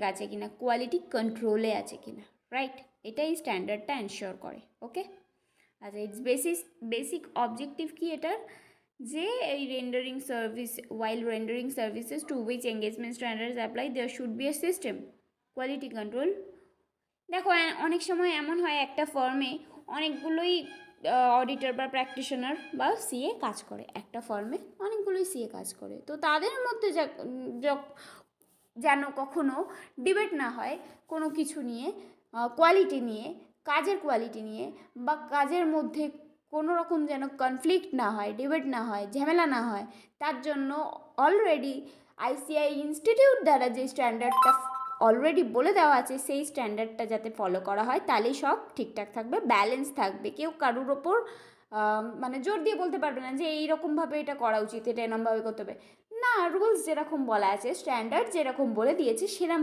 ঠিকঠাক আছে কিনা, কোয়ালিটি কন্ট্রোলে আছে কিনা, রাইট? এটাই স্ট্যান্ডার্ডটা এনশিওর করে। ওকে, আচ্ছা, ইটস বেসিক অবজেক্টিভ কি এটার, যে এই rendering service, while rendering services to which engagement standards apply, there should be a system quality control. দেখো অনেক সময় এমন হয় একটা ফার্মে অনেকগুলোই অডিটর বা প্র্যাকটিশনার বা সিএ কাজ করে, একটা ফার্মে অনেকগুলোই সিএ কাজ করে, তো তাদের মধ্যে যেন কখনো ডিবেট না হয় কোনো কিছু নিয়ে, কোয়ালিটি নিয়ে, কাজের কোয়ালিটি নিয়ে, বা কাজের মধ্যে কোনো রকম যেন কনফ্লিক্ট না হয়, ডিবেট না হয়, ঝামেলা না হয়, তার জন্য অলরেডি আইসিআই ইনস্টিটিউট দ্বারা যে স্ট্যান্ডার্ডটা অলরেডি বলে দেওয়া আছে, সেই স্ট্যান্ডার্ডটা যাতে ফলো করা হয়, তাহলেই সব ঠিকঠাক থাকবে, ব্যালেন্স থাকবে। কেউ কারুর ওপর মানে জোর দিয়ে বলতে পারবে না যে এইরকমভাবে এটা করা উচিত, এটা এরকমভাবে করতে হবে না। রুলস যেরকম বলা আছে, স্ট্যান্ডার্ড যেরকম বলে দিয়েছে, সেরকম